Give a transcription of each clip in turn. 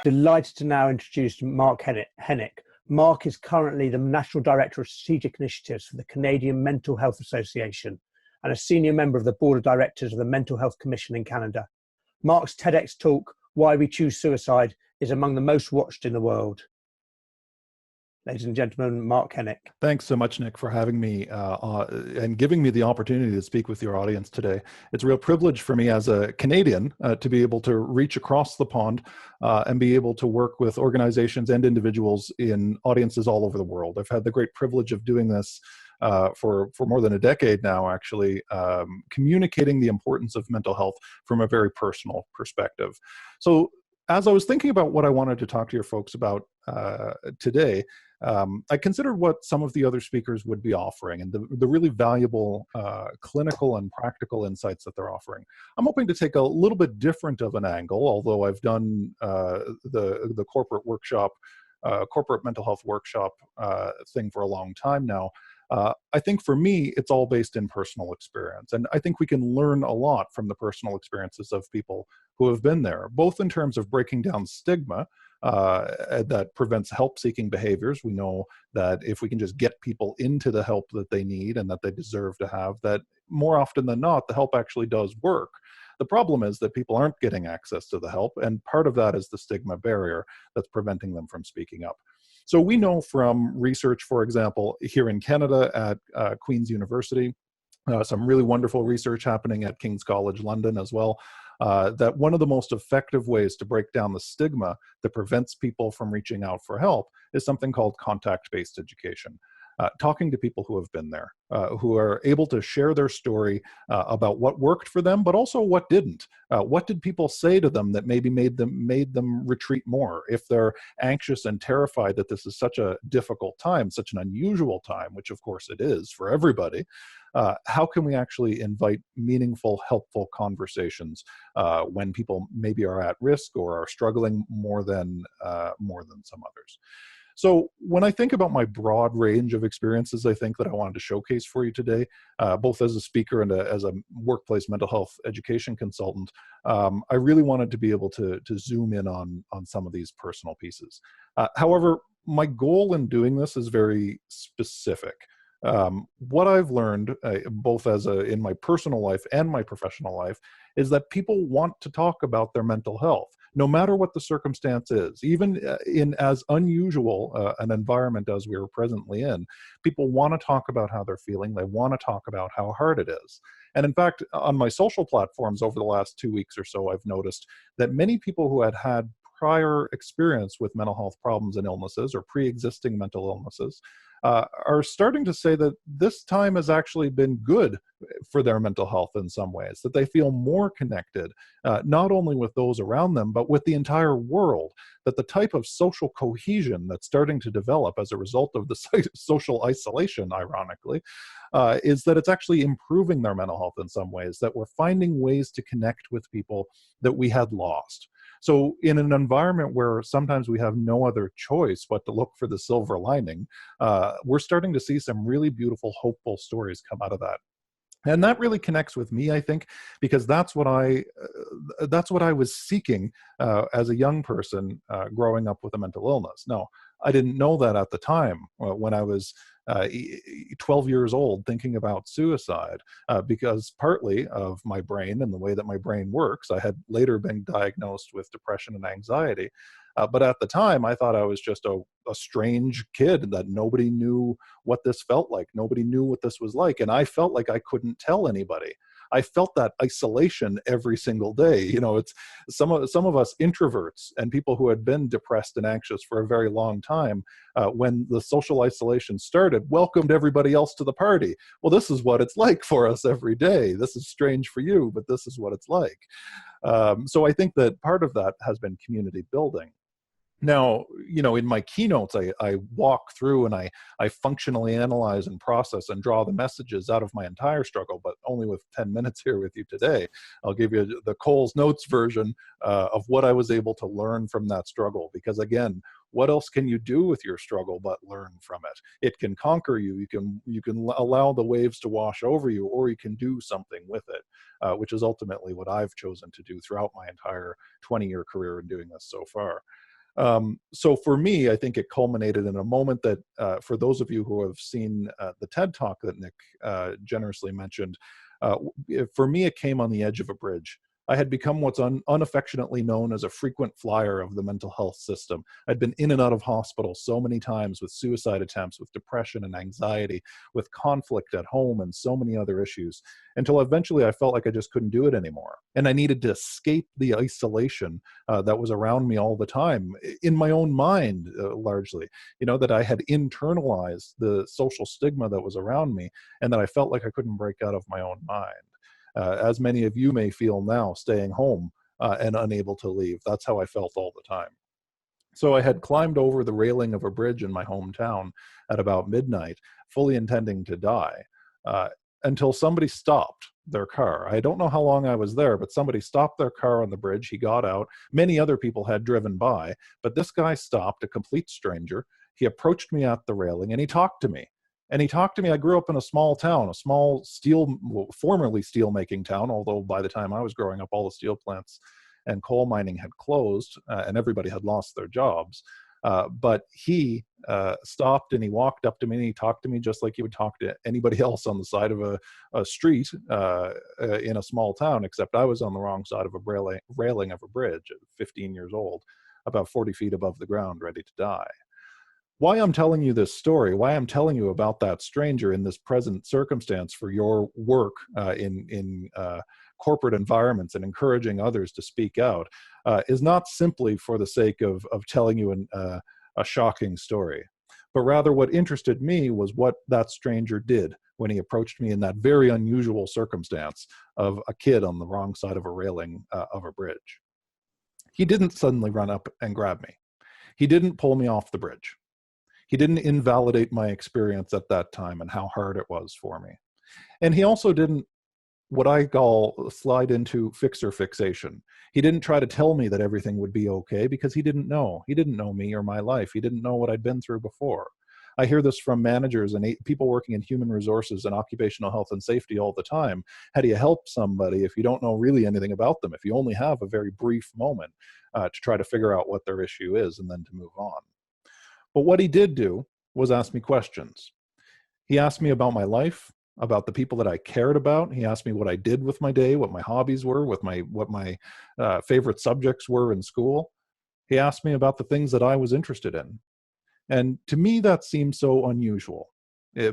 Delighted to now introduce Mark Henick. Mark is currently the National Director of Strategic Initiatives for the Canadian Mental Health Association and a senior member of the Board of Directors of the Mental Health Commission in Canada. Mark's TEDx talk, Why We Choose Suicide, is among the most watched in the world. Ladies and gentlemen, Mark Henick. Thanks so much, Nick, for having me and giving me the opportunity to speak with your audience today. It's a real privilege for me as a Canadian to be able to reach across the pond and be able to work with organizations and individuals in audiences all over the world. I've had the great privilege of doing this for more than a decade now, actually, communicating the importance of mental health from a very personal perspective. So as I was thinking about what I wanted to talk to your folks about today, I considered what some of the other speakers would be offering and the really valuable clinical and practical insights that they're offering. I'm hoping to take a little bit different of an angle, although I've done the corporate workshop, corporate mental health workshop thing for a long time now. I think for me, it's all based in personal experience. And I think we can learn a lot from the personal experiences of people who have been there, both in terms of breaking down stigma that prevents help-seeking behaviors. We know that if we can just get people into the help that they need and that they deserve to have, that more often than not, the help actually does work. The problem is that people aren't getting access to the help, and part of that is the stigma barrier that's preventing them from speaking up. So we know from research, for example, here in Canada at Queen's University, some really wonderful research happening at King's College London as well, that one of the most effective ways to break down the stigma that prevents people from reaching out for help is something called contact-based education. Talking to people who have been there, who are able to share their story about what worked for them, but also what didn't. What did people say to them that maybe made them retreat more? If they're anxious and terrified that this is such a difficult time, such an unusual time, which of course it is for everybody, how can we actually invite meaningful, helpful conversations when people maybe are at risk or are struggling more than some others? So when I think about my broad range of experiences, I think that I wanted to showcase for you today, both as a speaker and as a workplace mental health education consultant, I really wanted to be able to zoom in on some of these personal pieces. However, my goal in doing this is very specific. What I've learned, both in my personal life and my professional life, is that people want to talk about their mental health, no matter what the circumstance is. Even in as unusual an environment as we are presently in, people want to talk about how they're feeling. They want to talk about how hard it is. And in fact, on my social platforms over the last 2 weeks or so, I've noticed that many people who had prior experience with mental health problems and illnesses or pre-existing mental illnesses are starting to say that this time has actually been good for their mental health in some ways, that they feel more connected, not only with those around them, but with the entire world, that the type of social cohesion that's starting to develop as a result of the social isolation, ironically, is that it's actually improving their mental health in some ways, that we're finding ways to connect with people that we had lost. So in an environment where sometimes we have no other choice but to look for the silver lining, we're starting to see some really beautiful, hopeful stories come out of that. And that really connects with me, I think, because that's what I was seeking as a young person growing up with a mental illness. Now, I didn't know that at the time when I was 12 years old thinking about suicide, because partly of my brain and the way that my brain works. I had later been diagnosed with depression and anxiety. But at the time, I thought I was just a strange kid, that nobody knew what this felt like. Nobody knew what this was like. And I felt like I couldn't tell anybody. I felt that isolation every single day. You know, it's some of us introverts and people who had been depressed and anxious for a very long time, when the social isolation started, welcomed everybody else to the party. Well, this is what it's like for us every day. This is strange for you, but this is what it's like. So I think that part of that has been community building. Now, you know, in my keynotes, I walk through and I functionally analyze and process and draw the messages out of my entire struggle, but only with 10 minutes here with you today. I'll give you the Cole's Notes version of what I was able to learn from that struggle. Because again, what else can you do with your struggle but learn from it? It can conquer you. You can allow the waves to wash over you, or you can do something with it, which is ultimately what I've chosen to do throughout my entire 20-year career in doing this so far. So for me, I think it culminated in a moment that, for those of you who have seen the TED Talk that Nick generously mentioned, for me, it came on the edge of a bridge. I had become what's unaffectionately known as a frequent flyer of the mental health system. I'd been in and out of hospital so many times with suicide attempts, with depression and anxiety, with conflict at home and so many other issues, until eventually I felt like I just couldn't do it anymore. And I needed to escape the isolation that was around me all the time, in my own mind, largely, that I had internalized the social stigma that was around me, and that I felt like I couldn't break out of my own mind. As many of you may feel now, staying home and unable to leave. That's how I felt all the time. So I had climbed over the railing of a bridge in my hometown at about midnight, fully intending to die, until somebody stopped their car. I don't know how long I was there, but somebody stopped their car on the bridge. He got out. Many other people had driven by, but this guy stopped, a complete stranger. He approached me at the railing and he talked to me. And he talked to me. I grew up in a small town, a small formerly steel-making town, although by the time I was growing up, all the steel plants and coal mining had closed and everybody had lost their jobs. But he stopped and he walked up to me and he talked to me just like he would talk to anybody else on the side of a street in a small town, except I was on the wrong side of a railing of a bridge at 15 years old, about 40 feet above the ground, ready to die. Why I'm telling you this story, why I'm telling you about that stranger in this present circumstance for your work in corporate environments and encouraging others to speak out, is not simply for the sake of telling you a shocking story, but rather what interested me was what that stranger did when he approached me in that very unusual circumstance of a kid on the wrong side of a railing of a bridge. He didn't suddenly run up and grab me. He didn't pull me off the bridge. He didn't invalidate my experience at that time and how hard it was for me. And he also didn't, what I call, slide into fixer fixation. He didn't try to tell me that everything would be okay, because he didn't know. He didn't know me or my life. He didn't know what I'd been through before. I hear this from managers and people working in human resources and occupational health and safety all the time. How do you help somebody if you don't know really anything about them, if you only have a very brief moment to try to figure out what their issue is and then to move on? But what he did do was ask me questions. He asked me about my life, about the people that I cared about. He asked me what I did with my day, what my hobbies were, what my favorite subjects were in school. He asked me about the things that I was interested in. And to me, that seemed so unusual,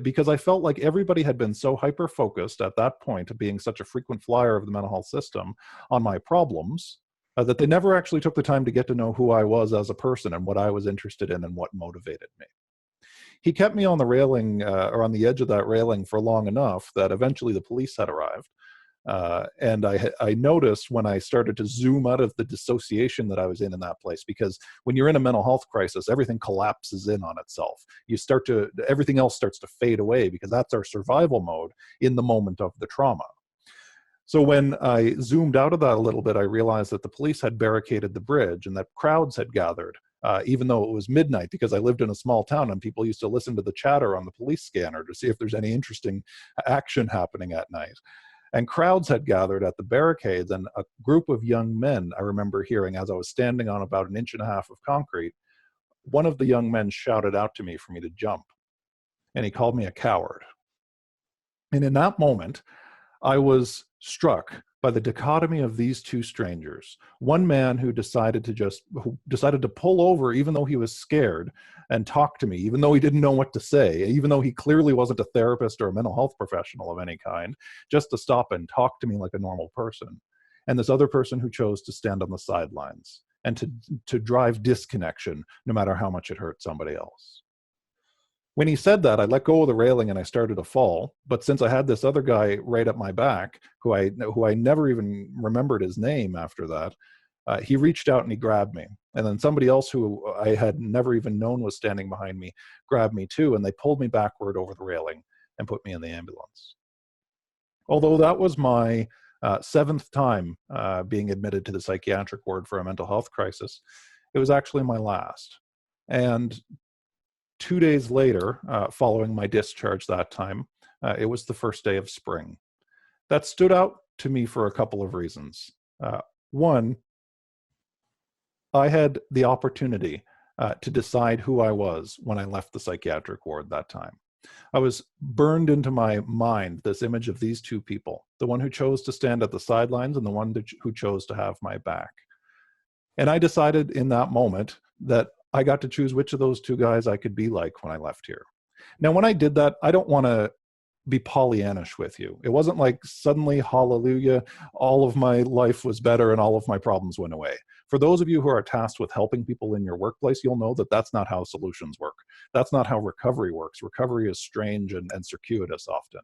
because I felt like everybody had been so hyper-focused at that point of being such a frequent flyer of the mental health system on my problems, that they never actually took the time to get to know who I was as a person and what I was interested in and what motivated me. He kept me on the railing or on the edge of that railing for long enough that eventually the police had arrived. And I noticed when I started to zoom out of the dissociation that I was in that place, because when you're in a mental health crisis, everything collapses in on itself. Everything else starts to fade away, because that's our survival mode in the moment of the trauma. So when I zoomed out of that a little bit, I realized that the police had barricaded the bridge and that crowds had gathered, even though it was midnight, because I lived in a small town and people used to listen to the chatter on the police scanner to see if there's any interesting action happening at night. And crowds had gathered at the barricades, and a group of young men, I remember hearing as I was standing on about 1.5 inches of concrete, one of the young men shouted out to me for me to jump, and he called me a coward. And in that moment, I was struck by the dichotomy of these two strangers. One man who decided to pull over even though he was scared and talk to me, even though he didn't know what to say, even though he clearly wasn't a therapist or a mental health professional of any kind, just to stop and talk to me like a normal person. And this other person who chose to stand on the sidelines and to drive disconnection no matter how much it hurt somebody else. When he said that, I let go of the railing and I started to fall. But since I had this other guy right at my back, who I never even remembered his name after that, he reached out and he grabbed me. And then somebody else who I had never even known was standing behind me grabbed me too, and they pulled me backward over the railing and put me in the ambulance. Although that was my 7th time being admitted to the psychiatric ward for a mental health crisis, it was actually my last. And 2 days later, following my discharge that time, it was the first day of spring. That stood out to me for a couple of reasons. One, I had the opportunity to decide who I was when I left the psychiatric ward that time. I was burned into my mind this image of these two people, the one who chose to stand at the sidelines and the one who chose to have my back. And I decided in that moment that I got to choose which of those two guys I could be like when I left here. Now, when I did that, I don't want to be Pollyannish with you. It wasn't like suddenly, hallelujah, all of my life was better and all of my problems went away. For those of you who are tasked with helping people in your workplace, you'll know that that's not how solutions work. That's not how recovery works. Recovery is strange and circuitous often.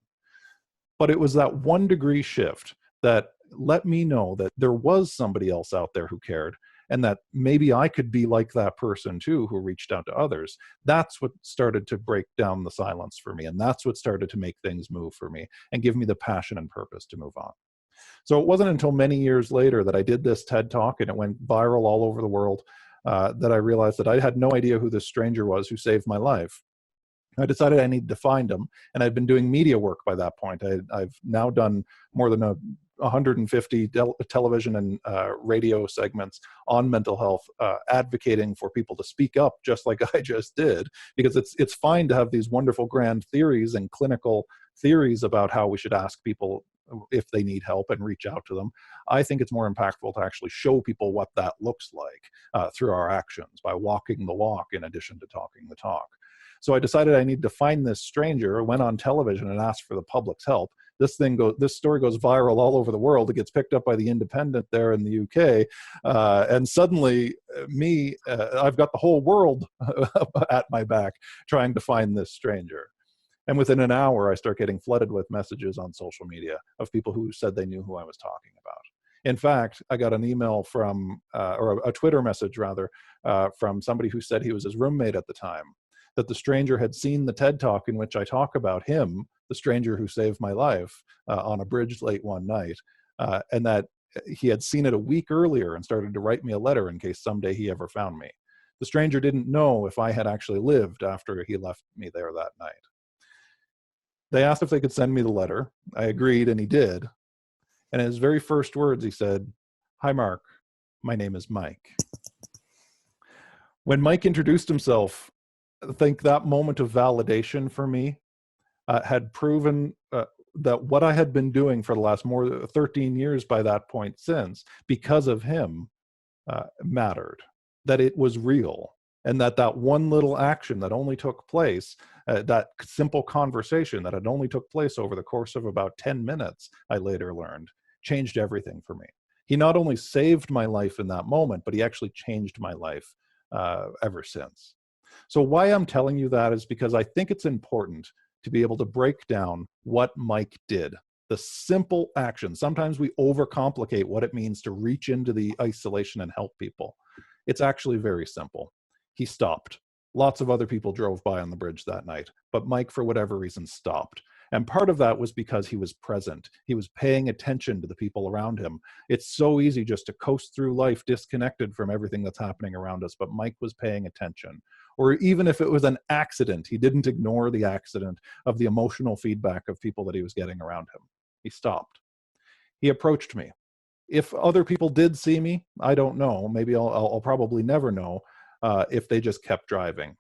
But it was that 1 degree shift that let me know that there was somebody else out there who cared, and that maybe I could be like that person too who reached out to others. That's what started to break down the silence for me. And that's what started to make things move for me and give me the passion and purpose to move on. So it wasn't until many years later that I did this TED Talk and it went viral all over the world that I realized that I had no idea who this stranger was who saved my life. I decided I needed to find him, and I'd been doing media work by that point. I've now done more than 150 television and radio segments on mental health, advocating for people to speak up just like I just did, because it's fine to have these wonderful grand theories and clinical theories about how we should ask people if they need help and reach out to them. I think it's more impactful to actually show people what that looks like through our actions, by walking the walk in addition to talking the talk. So I decided I need to find this stranger. I went on television and asked for the public's help. This story goes viral all over the world. It gets picked up by the Independent there in the UK, and suddenly I've got the whole world at my back trying to find this stranger. And within an hour, I start getting flooded with messages on social media of people who said they knew who I was talking about. In fact, I got an email from, or a Twitter message rather, from somebody who said he was his roommate at the time, that the stranger had seen the TED Talk in which I talk about him, the stranger who saved my life, on a bridge late one night, and that he had seen it a week earlier and started to write me a letter in case someday he ever found me. The stranger didn't know if I had actually lived after he left me there that night. They asked if they could send me the letter. I agreed, and he did. And in his very first words, he said, "Hi, Mark. My name is Mike." When Mike introduced himself, I think that moment of validation for me had proven that what I had been doing for the last more than 13 years by that point since, because of him, mattered, that it was real, and that one little action that only took place, that simple conversation that had only took place over the course of about 10 minutes, I later learned, changed everything for me. He not only saved my life in that moment, but he actually changed my life ever since. So why I'm telling you that is because I think it's important to be able to break down what Mike did. The simple action. Sometimes we overcomplicate what it means to reach into the isolation and help people. It's actually very simple. He stopped. Lots of other people drove by on the bridge that night, but Mike, for whatever reason, stopped. And part of that was because he was present. He was paying attention to the people around him. It's so easy just to coast through life disconnected from everything that's happening around us, but Mike was paying attention. Or even if it was an accident, he didn't ignore the accident of the emotional feedback of people that he was getting around him. He stopped. He approached me. If other people did see me, I don't know. Maybe I'll probably never know if they just kept driving.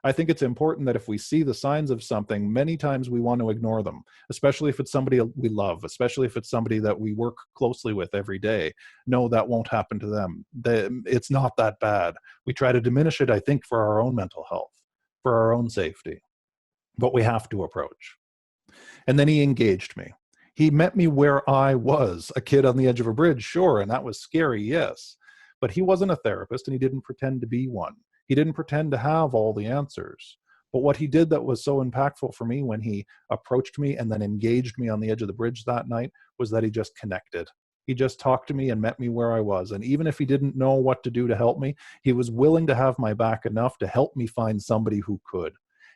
I think it's important that if we see the signs of something, many times we want to ignore them, especially if it's somebody we love, especially if it's somebody that we work closely with every day. No, that won't happen to them. It's not that bad. We try to diminish it, I think, for our own mental health, for our own safety. But we have to approach. And then he engaged me. He met me where I was, a kid on the edge of a bridge, sure, and that was scary, yes. But he wasn't a therapist, and he didn't pretend to be one. He didn't pretend to have all the answers. But what he did that was so impactful for me when he approached me and then engaged me on the edge of the bridge that night was that he just connected. He just talked to me and met me where I was. And even if he didn't know what to do to help me, he was willing to have my back enough to help me find somebody who could.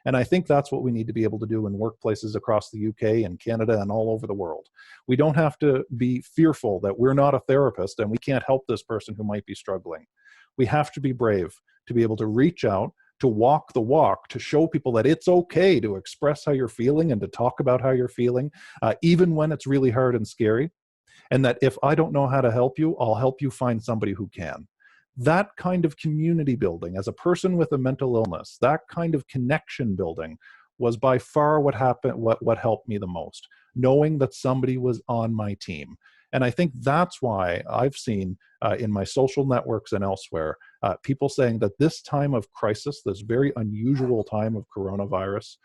And I think that's what we need to be able to do in workplaces across the UK and Canada and all over the world. We don't have to be fearful that we're not a therapist and we can't help this person who might be struggling. We have to be brave to be able to reach out, to walk the walk, to show people that it's okay to express how you're feeling and to talk about how you're feeling, even when it's really hard and scary. And that if I don't know how to help you, I'll help you find somebody who can. That kind of community building, as a person with a mental illness, that kind of connection building was by far what helped me the most, knowing that somebody was on my team. And I think that's why I've seen in my social networks and elsewhere, people saying that this time of crisis, this very unusual time of coronavirus,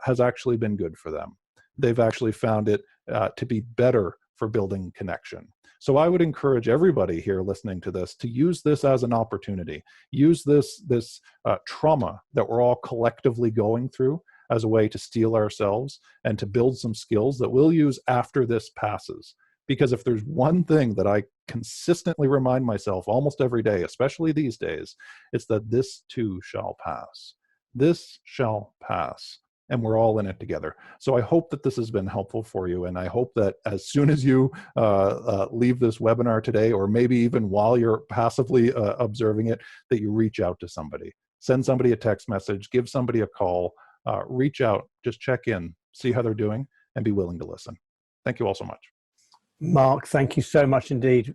has actually been good for them. They've actually found it to be better for building connection. So I would encourage everybody here listening to this to use this as an opportunity. Use this trauma that we're all collectively going through as a way to steel ourselves and to build some skills that we'll use after this passes. Because if there's one thing that I consistently remind myself almost every day, especially these days, it's that this too shall pass. This shall pass. And we're all in it together. So I hope that this has been helpful for you. And I hope that as soon as you leave this webinar today, or maybe even while you're passively observing it, that you reach out to somebody. Send somebody a text message, give somebody a call, reach out, just check in, see how they're doing, and be willing to listen. Thank you all so much. Mark, thank you so much indeed.